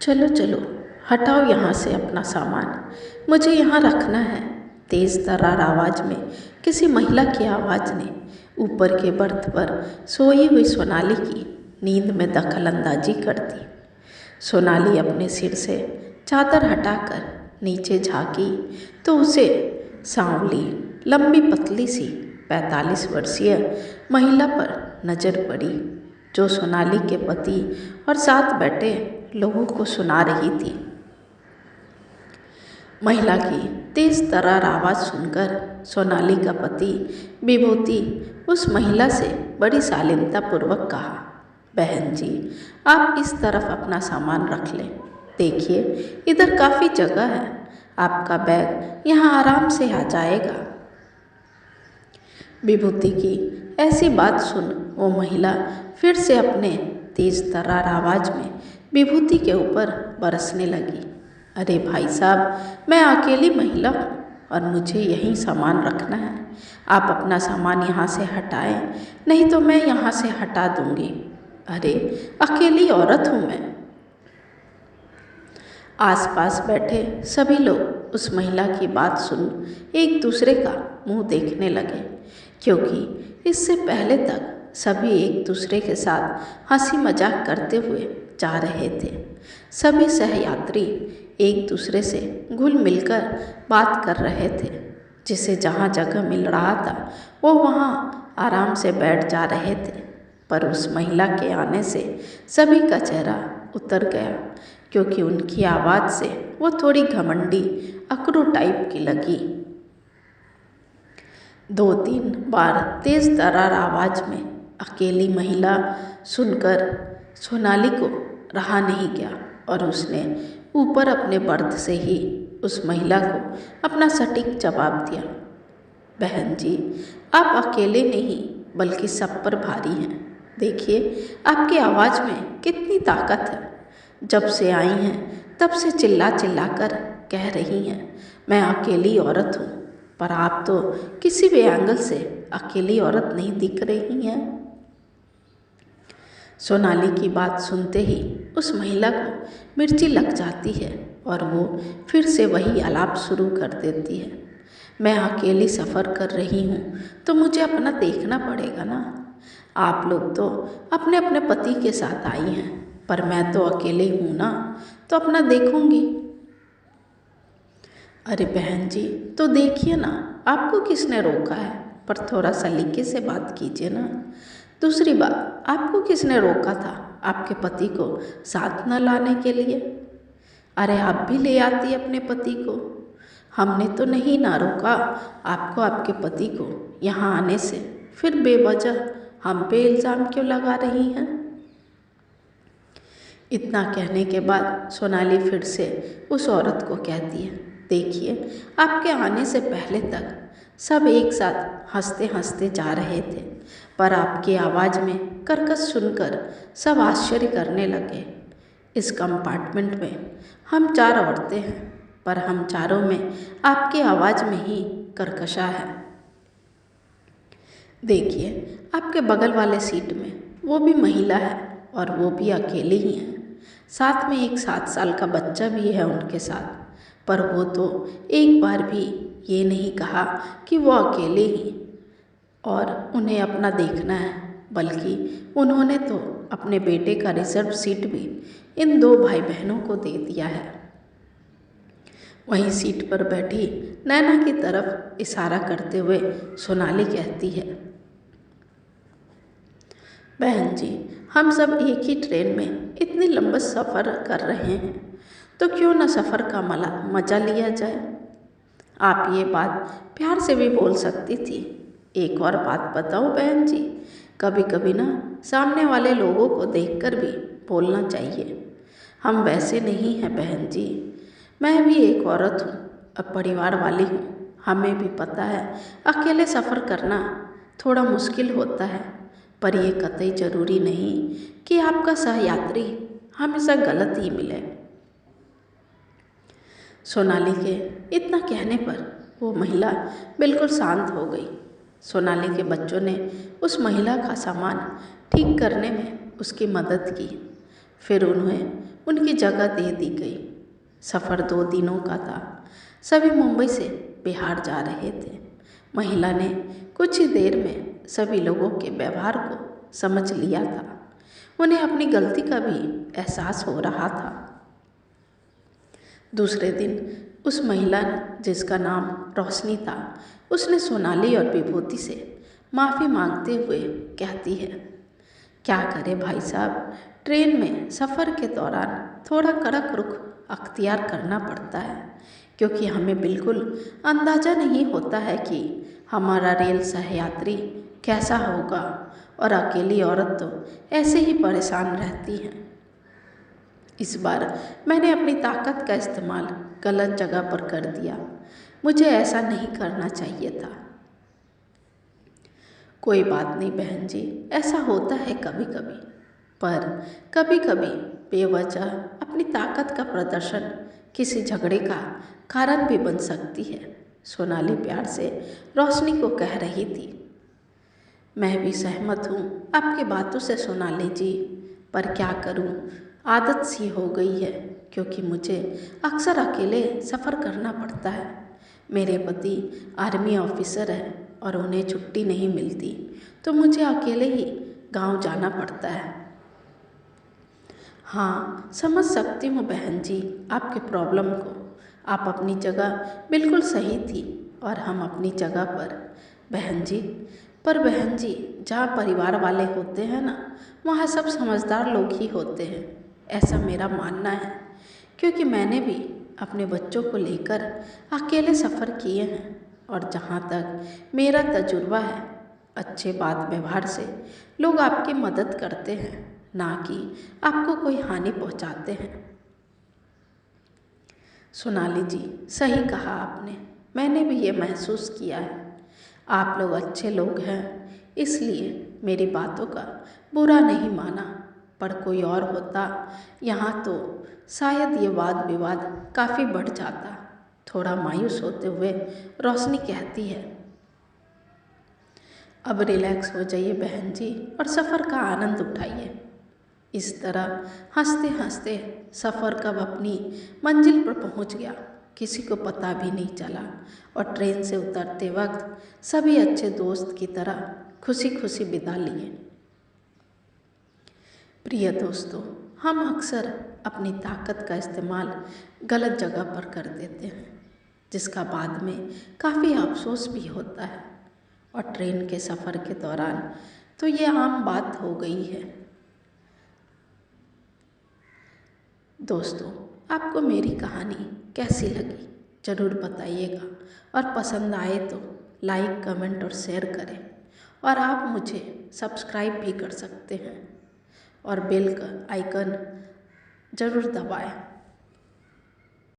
चलो चलो, हटाओ यहाँ से अपना सामान, मुझे यहाँ रखना है। तेज तर्रार आवाज़ में किसी महिला की आवाज़ ने ऊपर के बर्थ पर सोई हुई सोनाली की नींद में दखल अंदाजी कर दी। सोनाली अपने सिर से चादर हटाकर नीचे झांकी तो उसे सांवली लंबी पतली सी 45 वर्षीय महिला पर नज़र पड़ी, जो सोनाली के पति और साथ बैठे लोगों को सुना रही थी। महिला की तेज तर्रार आवाज़ सुनकर सोनाली का पति विभूति उस महिला से बड़ी शालीनता पूर्वक कहा, बहन जी, आप इस तरफ अपना सामान रख लें। देखिए, इधर काफ़ी जगह है, आपका बैग यहाँ आराम से आ जाएगा। विभूति की ऐसी बात सुन वो महिला फिर से अपने तेज तर्रार आवाज़ में विभूति के ऊपर बरसने लगी। अरे भाई साहब, मैं अकेली महिला हूँ और मुझे यहीं सामान रखना है। आप अपना सामान यहाँ से हटाएं, नहीं तो मैं यहाँ से हटा दूँगी। अरे अकेली औरत हूँ मैं। आसपास बैठे सभी लोग उस महिला की बात सुन एक दूसरे का मुंह देखने लगे, क्योंकि इससे पहले तक सभी एक दूसरे के साथ हंसी मजाक करते हुए जा रहे थे। सभी सहयात्री एक दूसरे से घुल मिलकर बात कर रहे थे। जिसे जहाँ जगह मिल रहा था वो वहाँ आराम से बैठ जा रहे थे। पर उस महिला के आने से सभी का चेहरा उतर गया, क्योंकि उनकी आवाज़ से वो थोड़ी घमंडी अकड़ू टाइप की लगी। 2-3 बार तेज तर्रार आवाज़ में अकेली महिला सुनकर सोनाली को रहा नहीं गया और उसने ऊपर अपने बर्थ से ही उस महिला को अपना सटीक जवाब दिया, बहन जी, आप अकेले नहीं बल्कि सब पर भारी हैं। देखिए, आपकी आवाज़ में कितनी ताकत है। जब से आई हैं तब से चिल्ला चिल्ला कर कह रही हैं, मैं अकेली औरत हूँ, पर आप तो किसी भी एंगल से अकेली औरत नहीं दिख रही हैं। सोनाली की बात सुनते ही उस महिला को मिर्ची लग जाती है और वो फिर से वही आलाप शुरू कर देती है, मैं अकेली सफ़र कर रही हूँ तो मुझे अपना देखना पड़ेगा ना। आप लोग तो अपने अपने पति के साथ आई हैं, पर मैं तो अकेले हूँ ना, तो अपना देखूँगी। अरे बहन जी, तो देखिए ना, आपको किसने रोका है, पर थोड़ा सलीके से बात कीजिए ना। दूसरी बात, आपको किसने रोका था आपके पति को साथ न लाने के लिए? अरे आप भी ले आती अपने पति को। हमने तो नहीं ना रोका आपको आपके पति को यहाँ आने से, फिर बेवजह हम पे इल्ज़ाम क्यों लगा रही हैं? इतना कहने के बाद सोनाली फिर से उस औरत को कहती है, देखिए, आपके आने से पहले तक सब एक साथ हंसते हंसते जा रहे थे, पर आपकी आवाज़ में कर्कश सुनकर सब आश्चर्य करने लगे। इस कंपार्टमेंट में हम 4 औरतें हैं, पर हम चारों में आपकी आवाज़ में ही कर्कशा है। देखिए, आपके बगल वाले सीट में वो भी महिला है और वो भी अकेली ही है। साथ में एक 7 साल का बच्चा भी है उनके साथ, पर वो तो एक बार भी ये नहीं कहा कि वो अकेले ही और उन्हें अपना देखना है, बल्कि उन्होंने तो अपने बेटे का रिजर्व सीट भी इन 2 भाई बहनों को दे दिया है। वहीं सीट पर बैठी नैना की तरफ इशारा करते हुए सोनाली कहती है, बहन जी, हम सब एक ही ट्रेन में इतनी लंबा सफ़र कर रहे हैं, तो क्यों ना सफ़र का मज़ा लिया जाए। आप ये बात प्यार से भी बोल सकती थी। एक और बात बताऊं बहन जी, कभी कभी ना सामने वाले लोगों को देखकर भी बोलना चाहिए। हम वैसे नहीं हैं बहन जी, मैं भी एक औरत हूँ, अब परिवार वाली हूँ। हमें भी पता है अकेले सफ़र करना थोड़ा मुश्किल होता है, पर यह कतई ज़रूरी नहीं कि आपका सहयात्री हमेशा गलत ही मिले। सोनाली के इतना कहने पर वो महिला बिल्कुल शांत हो गई। सोनाली के बच्चों ने उस महिला का सामान ठीक करने में उसकी मदद की। फिर उन्हें उनकी जगह दे दी गई। सफ़र 2 दिनों का था। सभी मुंबई से बिहार जा रहे थे। महिला ने कुछ ही देर में सभी लोगों के व्यवहार को समझ लिया था। उन्हें अपनी गलती का भी एहसास हो रहा था। दूसरे दिन उस महिला जिसका नाम रोशनी था, उसने सोनाली और विभूति से माफ़ी मांगते हुए कहती है, क्या करे भाई साहब, ट्रेन में सफ़र के दौरान थोड़ा कड़क रुख अख्तियार करना पड़ता है, क्योंकि हमें बिल्कुल अंदाज़ा नहीं होता है कि हमारा रेल सहयात्री कैसा होगा, और अकेली औरत तो ऐसे ही परेशान रहती है। इस बार मैंने अपनी ताकत का इस्तेमाल गलत जगह पर कर दिया। मुझे ऐसा नहीं करना चाहिए था। कोई बात नहीं बहन जी, ऐसा होता है कभी कभी, पर कभी कभी बेवजह अपनी ताकत का प्रदर्शन किसी झगड़े का कारण भी बन सकती है, सोनाली प्यार से रोशनी को कह रही थी। मैं भी सहमत हूँ आपकी बातों से सोनाली जी, पर क्या करूँ, आदत सी हो गई है, क्योंकि मुझे अक्सर अकेले सफ़र करना पड़ता है। मेरे पति आर्मी ऑफिसर हैं और उन्हें छुट्टी नहीं मिलती, तो मुझे अकेले ही गांव जाना पड़ता है। हाँ, समझ सकती हूँ बहन जी आपके प्रॉब्लम को। आप अपनी जगह बिल्कुल सही थी और हम अपनी जगह पर। बहन जी, पर बहन जी, जहाँ परिवार वाले होते हैं ना, वहाँ सब समझदार लोग ही होते हैं, ऐसा मेरा मानना है। क्योंकि मैंने भी अपने बच्चों को लेकर अकेले सफ़र किए हैं, और जहाँ तक मेरा तजुर्बा है, अच्छे बात व्यवहार से लोग आपकी मदद करते हैं, ना कि आपको कोई हानि पहुँचाते हैं। सोनाली जी, सही कहा आपने, मैंने भी ये महसूस किया है। आप लोग अच्छे लोग हैं, इसलिए मेरी बातों का बुरा नहीं माना, पर कोई और होता यहाँ तो शायद ये वाद विवाद काफ़ी बढ़ जाता। थोड़ा मायूस होते हुए रोशनी कहती है, अब रिलैक्स हो जाइए बहन जी और सफ़र का आनंद उठाइए। इस तरह हंसते हंसते सफ़र कब अपनी मंजिल पर पहुंच गया, किसी को पता भी नहीं चला, और ट्रेन से उतरते वक्त सभी अच्छे दोस्त की तरह खुशी खुशी विदा लिए। प्रिय दोस्तों, हम अक्सर अपनी ताकत का इस्तेमाल गलत जगह पर कर देते हैं, जिसका बाद में काफ़ी अफसोस भी होता है, और ट्रेन के सफ़र के दौरान तो ये आम बात हो गई है। दोस्तों, आपको मेरी कहानी कैसी लगी ज़रूर बताइएगा, और पसंद आए तो लाइक, कमेंट और शेयर करें, और आप मुझे सब्सक्राइब भी कर सकते हैं और बेल का आइकन ज़रूर दबाएं।